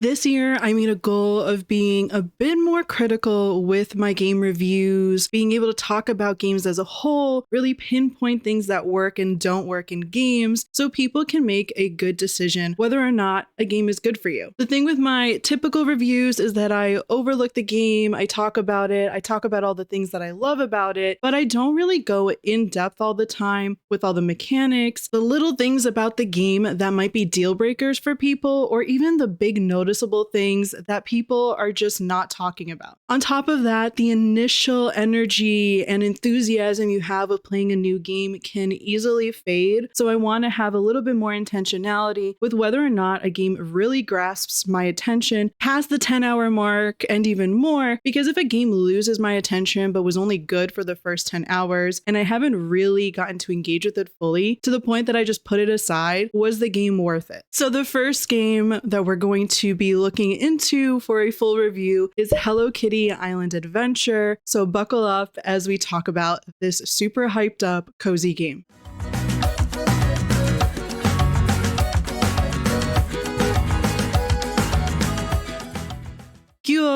This year, I made a goal of being a bit more critical with my game reviews, being able to talk about games as a whole, really pinpoint things that work and don't work in games so people can make a good decision whether or not a game is good for you. The thing with my typical reviews is that I overlook the game, I talk about it, I talk about all the things that I love about it, but I don't really go in depth all the time with all the mechanics, the little things about the game that might be deal breakers for people, or even the big noticeable things that people are just not talking about. On top of that, the initial energy and enthusiasm you have of playing a new game can easily fade. So I want to have a little bit more intentionality with whether or not a game really grasps my attention past the 10-hour mark and even more, because if a game loses my attention but was only good for the first 10 hours and I haven't really gotten to engage with it fully to the point that I just put it aside, was the game worth it? So the first game that we're going to be looking into for a full review is Hello Kitty Island Adventure. So buckle up as we talk about this super hyped up cozy game.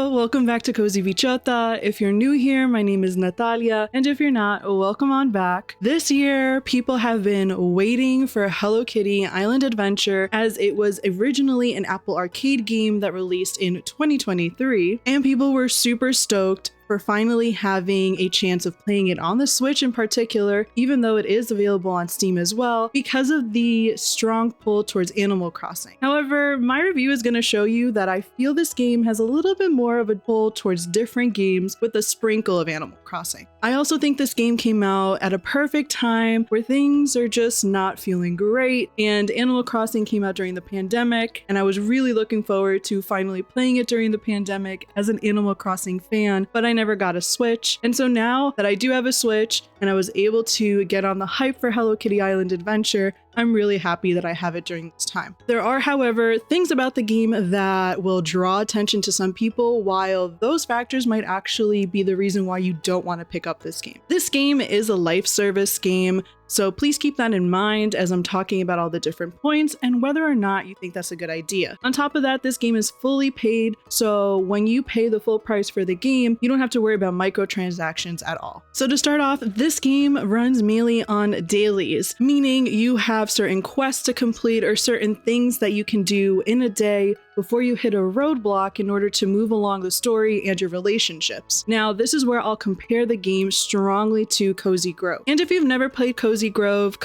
Welcome back to Cozybichota. If you're new here, my name is Natalia, and if you're not, welcome on back. This year, people have been waiting for Hello Kitty Island Adventure, as it was originally an Apple Arcade game that released in 2023, and people were super stoked for finally having a chance of playing it on the Switch in particular, even though it is available on Steam as well, because of the strong pull towards Animal Crossing. However, my review is going to show you that I feel this game has a little bit more of a pull towards different games with a sprinkle of Animal Crossing. I also think this game came out at a perfect time where things are just not feeling great, and Animal Crossing came out during the pandemic, and I was really looking forward to finally playing it during the pandemic as an Animal Crossing fan, but I never got a Switch. And so now that I do have a Switch and I was able to get on the hype for Hello Kitty Island Adventure, I'm really happy that I have it during this time. There are, however, things about the game that will draw attention to some people, while those factors might actually be the reason why you don't want to pick up this game. This game is a life service game, so please keep that in mind as I'm talking about all the different points and whether or not you think that's a good idea. On top of that, this game is fully paid, so when you pay the full price for the game, you don't have to worry about microtransactions at all. So to start off, this game runs mainly on dailies, meaning you have certain quests to complete or certain things that you can do in a day before you hit a roadblock in order to move along the story and your relationships. Now, this is where I'll compare the game strongly to Cozy Grove. And if you've never played Cozy Grove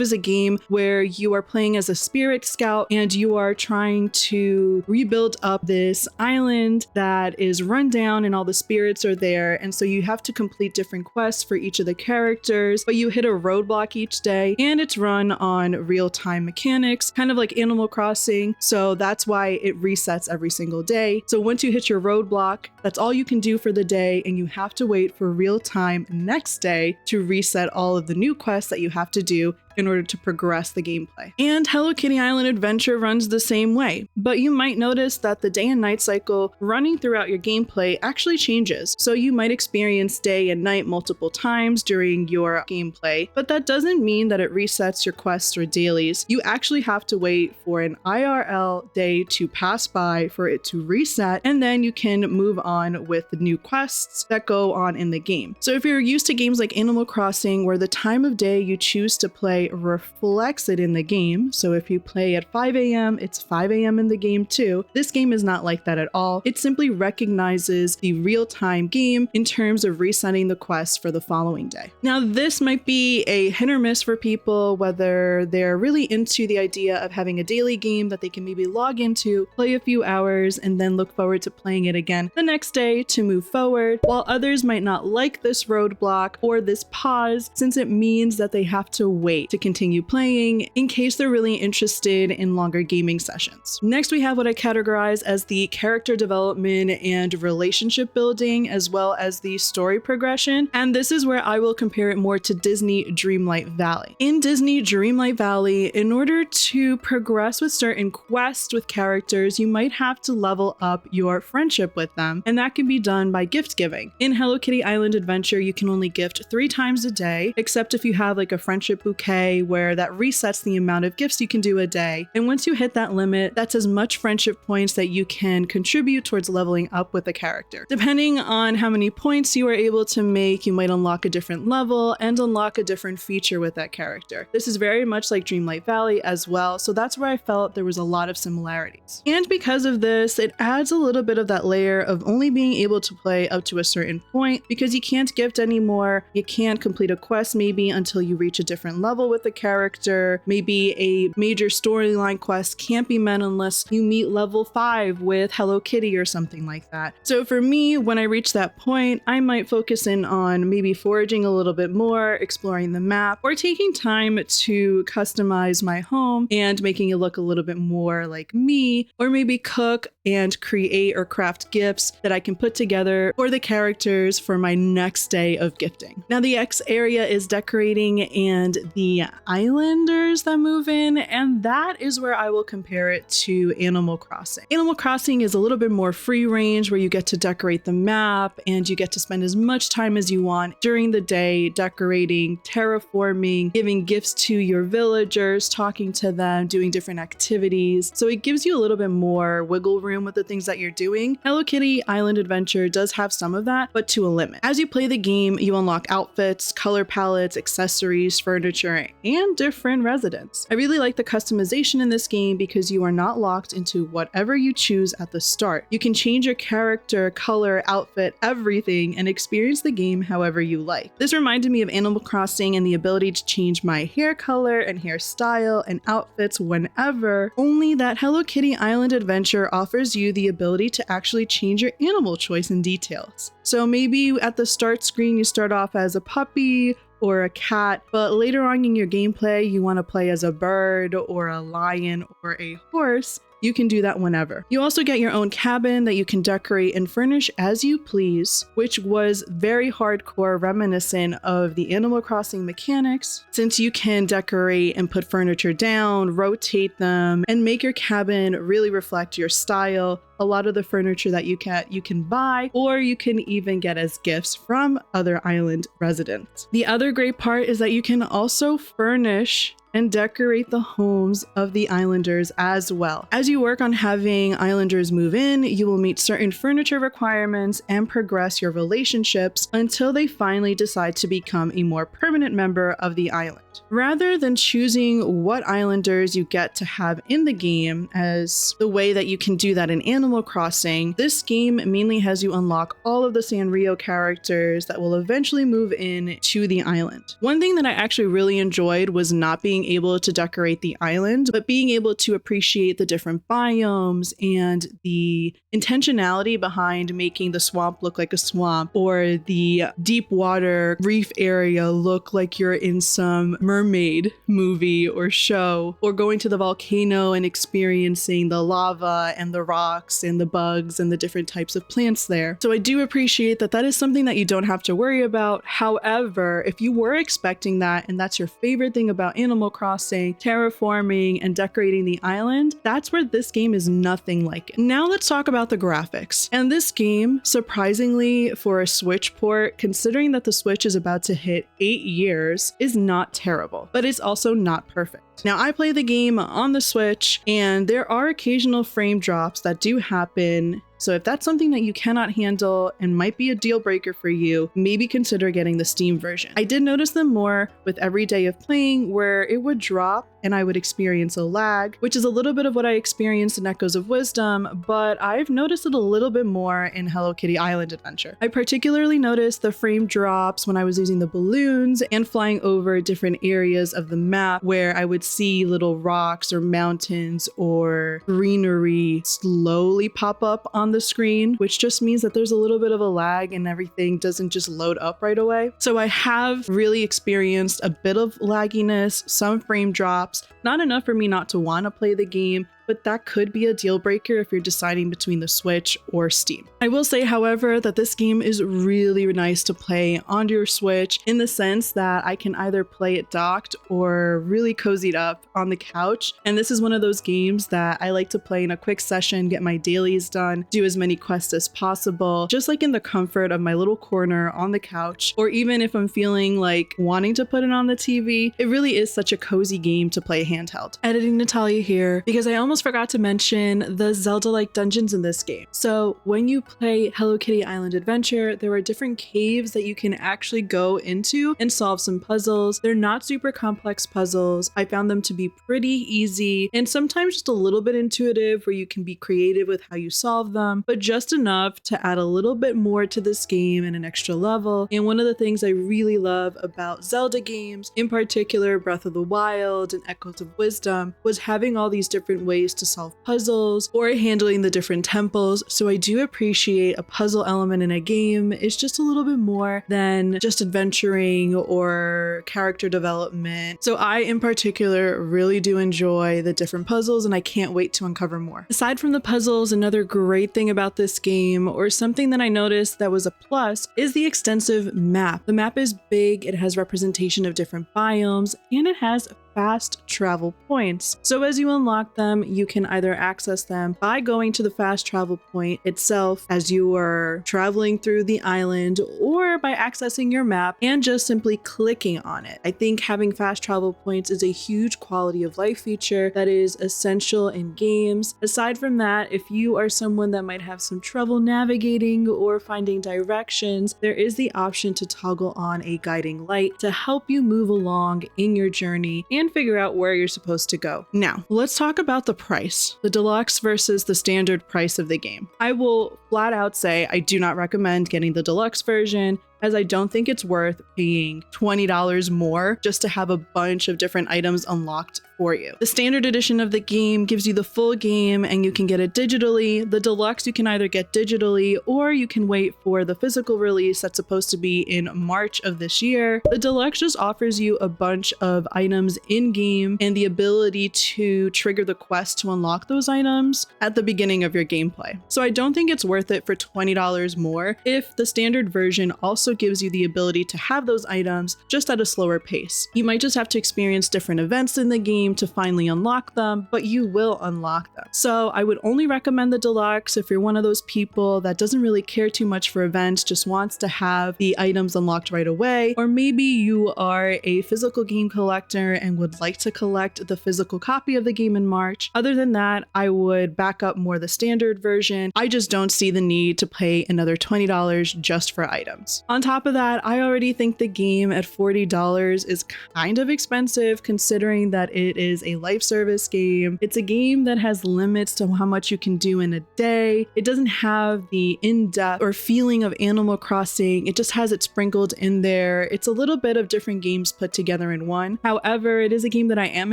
is a game where you are playing as a spirit scout and you are trying to rebuild up this island that is run down and all the spirits are there. And so you have to complete different quests for each of the characters, but you hit a roadblock each day and it's run on real-time mechanics, kind of like Animal Crossing. So that's why it resets every single day. So once you hit your roadblock, that's all you can do for the day, and you have to wait for real time next day to reset all of the new quests that you have to do in order to progress the gameplay. And Hello Kitty Island Adventure runs the same way, but you might notice that the day and night cycle running throughout your gameplay actually changes. So you might experience day and night multiple times during your gameplay, but that doesn't mean that it resets your quests or dailies. You actually have to wait for an IRL day to pass by for it to reset, and then you can move on with the new quests that go on in the game. So if you're used to games like Animal Crossing, where the time of day you choose to play reflects it in the game, so if you play at 5 a.m., it's 5 a.m. in the game too. This game is not like that at all. It simply recognizes the real-time game in terms of resetting the quest for the following day. Now, this might be a hit or miss for people, whether they're really into the idea of having a daily game that they can maybe log into, play a few hours, and then look forward to playing it again the next day to move forward, while others might not like this roadblock or this pause, since it means that they have to wait to continue playing in case they're really interested in longer gaming sessions. Next, we have what I categorize as the character development and relationship building, as well as the story progression. And this is where I will compare it more to Disney Dreamlight Valley. In Disney Dreamlight Valley, in order to progress with certain quests with characters, you might have to level up your friendship with them, and that can be done by gift giving. In Hello Kitty Island Adventure, you can only gift 3 times a day, except if you have like a friendship bouquet day where that resets the amount of gifts you can do a day. And once you hit that limit, that's as much friendship points that you can contribute towards leveling up with the character. Depending on how many points you are able to make, you might unlock a different level and unlock a different feature with that character. This is very much like Dreamlight Valley as well, so that's where I felt there was a lot of similarities. And because of this, it adds a little bit of that layer of only being able to play up to a certain point, because you can't gift anymore, you can't complete a quest maybe until you reach a different level with the character, maybe a major storyline quest can't be met unless you meet level 5 with Hello Kitty or something like that. So for me, when I reach that point, I might focus in on maybe foraging a little bit more, exploring the map, or taking time to customize my home and making it look a little bit more like me, or maybe cook and create or craft gifts that I can put together for the characters for my next day of gifting. Now the X area is decorating and the islanders that move in, and that is where I will compare it to Animal Crossing. Animal Crossing is a little bit more free range, where you get to decorate the map and you get to spend as much time as you want during the day decorating, terraforming, giving gifts to your villagers, talking to them, doing different activities. So it gives you a little bit more wiggle room with the things that you're doing. Hello Kitty Island Adventure does have some of that, but to a limit. As you play the game, you unlock outfits, color palettes, accessories, furniture, and different residents. I really like the customization in this game because you are not locked into whatever you choose at the start. You can change your character, color, outfit, everything, and experience the game however you like. This reminded me of Animal Crossing and the ability to change my hair color and hairstyle and outfits whenever, only that Hello Kitty Island Adventure offers you the ability to actually change your animal choice and details. So maybe at the start screen you start off as a puppy or a cat, but later on in your gameplay you want to play as a bird or a lion or a horse. You can do that whenever. You also get your own cabin that you can decorate and furnish as you please, which was very hardcore reminiscent of the Animal Crossing mechanics, since you can decorate and put furniture down, rotate them, and make your cabin really reflect your style. A lot of the furniture that you can buy, or you can even get as gifts from other island residents. The other great part is that you can also furnish and decorate the homes of the islanders as well. As you work on having islanders move in, you will meet certain furniture requirements and progress your relationships until they finally decide to become a more permanent member of the island. Rather than choosing what islanders you get to have in the game as the way that you can do that in Animal Crossing, this game mainly has you unlock all of the Sanrio characters that will eventually move in to the island. One thing that I actually really enjoyed was not being able to decorate the island, but being able to appreciate the different biomes and the intentionality behind making the swamp look like a swamp, or the deep water reef area look like you're in some mermaid movie or show, or going to the volcano and experiencing the lava and the rocks and the bugs and the different types of plants there. So I do appreciate that that is something that you don't have to worry about. However, if you were expecting that and that's your favorite thing about Animal Crossing, terraforming and decorating the island, that's where this game is nothing like it. Now let's talk about the graphics. And this game, surprisingly for a Switch port, considering that the Switch is about to hit 8 years, is not terrible, but it's also not perfect. Now I play the game on the Switch and there are occasional frame drops that do happen. So if that's something that you cannot handle and might be a deal breaker for you, maybe consider getting the Steam version. I did notice them more with every day of playing, where it would drop and I would experience a lag, which is a little bit of what I experienced in Echoes of Wisdom, but I've noticed it a little bit more in Hello Kitty Island Adventure. I particularly noticed the frame drops when I was using the balloons and flying over different areas of the map where I would see little rocks or mountains or greenery slowly pop up on the screen, which just means that there's a little bit of a lag and everything doesn't just load up right away. So I have really experienced a bit of lagginess, some frame drops, not enough for me not to want to play the game, but that could be a deal breaker if you're deciding between the Switch or Steam. I will say, however, that this game is really nice to play on your Switch in the sense that I can either play it docked or really cozied up on the couch. And this is one of those games that I like to play in a quick session, get my dailies done, do as many quests as possible, just like in the comfort of my little corner on the couch, or even if I'm feeling like wanting to put it on the TV. It really is such a cozy game to play handheld. Editing Natalia here because I almost forgot to mention the Zelda-like dungeons in this game. So when you play Hello Kitty Island Adventure, there are different caves that you can actually go into and solve some puzzles. They're not super complex puzzles. I found them to be pretty easy and sometimes just a little bit intuitive where you can be creative with how you solve them, but just enough to add a little bit more to this game and an extra level. And one of the things I really love about Zelda games, in particular Breath of the Wild and Echoes of Wisdom, was having all these different ways to solve puzzles or handling the different temples. So I do appreciate a puzzle element in a game. It's just a little bit more than just adventuring or character development. So I, in particular, really do enjoy the different puzzles and I can't wait to uncover more. Aside from the puzzles, another great thing about this game, or something that I noticed that was a plus, is the extensive map. The map is big, it has representation of different biomes, and it has fast travel points. So as you unlock them, you can either access them by going to the fast travel point itself as you are traveling through the island, or by accessing your map and just simply clicking on it. I think having fast travel points is a huge quality of life feature that is essential in games. Aside from that, if you are someone that might have some trouble navigating or finding directions, there is the option to toggle on a guiding light to help you move along in your journey and figure out where you're supposed to go. Now, let's talk about the price, the deluxe versus the standard price of the game. I will flat out say I do not recommend getting the deluxe version, as I don't think it's worth paying $20 more just to have a bunch of different items unlocked for you. The standard edition of the game gives you the full game and you can get it digitally. The deluxe you can either get digitally or you can wait for the physical release that's supposed to be in March of this year. The deluxe just offers you a bunch of items in game and the ability to trigger the quest to unlock those items at the beginning of your gameplay. So I don't think it's worth it for $20 more if the standard version also gives you the ability to have those items just at a slower pace. You might just have to experience different events in the game to finally unlock them, but you will unlock them. So I would only recommend the deluxe if you're one of those people that doesn't really care too much for events, just wants to have the items unlocked right away, or maybe you are a physical game collector and would like to collect the physical copy of the game in March. Other than that, I would back up more the standard version. I just don't see the need to pay another $20 just for items. On top of that, I already think the game at $40 is kind of expensive considering that it is a life service game. It's a game that has limits to how much you can do in a day. It doesn't have the in-depth or feeling of Animal Crossing. It just has it sprinkled in there. It's a little bit of different games put together in one. However, it is a game that I am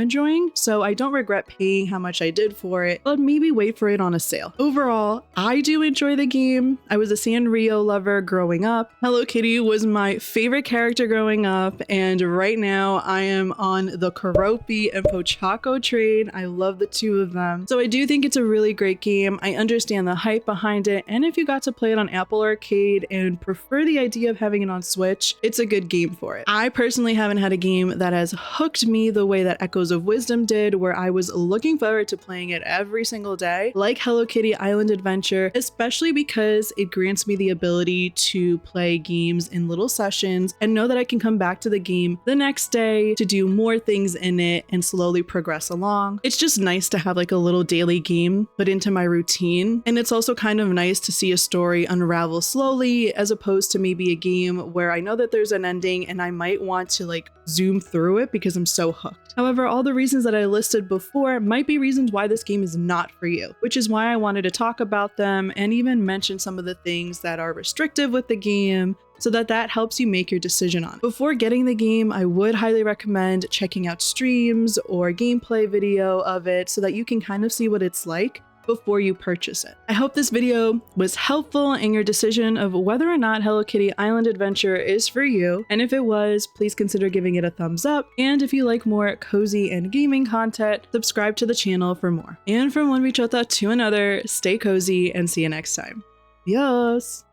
enjoying, so I don't regret paying how much I did for it, but maybe wait for it on a sale. Overall, I do enjoy the game. I was a Sanrio lover growing up. Hello Kitty was my favorite character growing up, and right now I am on the Karopi and Pochako train. I love the two of them. So I do think it's a really great game. I understand the hype behind it, and if you got to play it on Apple Arcade and prefer the idea of having it on Switch, it's a good game for it. I personally haven't had a game that has hooked me the way that Echoes of Wisdom did, where I was looking forward to playing it every single day, like Hello Kitty Island Adventure, especially because it grants me the ability to play games in little sessions and know that I can come back to the game the next day to do more things in it and slowly progress along. It's just nice to have like a little daily game put into my routine, and it's also kind of nice to see a story unravel slowly as opposed to maybe a game where I know that there's an ending and I might want to like zoom through it because I'm so hooked. However, all the reasons that I listed before might be reasons why this game is not for you, which is why I wanted to talk about them and even mention some of the things that are restrictive with the game, so that helps you make your decision on it. Before getting the game, I would highly recommend checking out streams or gameplay video of it so that you can kind of see what it's like. before you purchase it. I hope this video was helpful in your decision of whether or not Hello Kitty Island Adventure is for you, and if it was, please consider giving it a thumbs up, and if you like more cozy and gaming content, subscribe to the channel for more. And from one bichota to another, stay cozy and see you next time. Adios!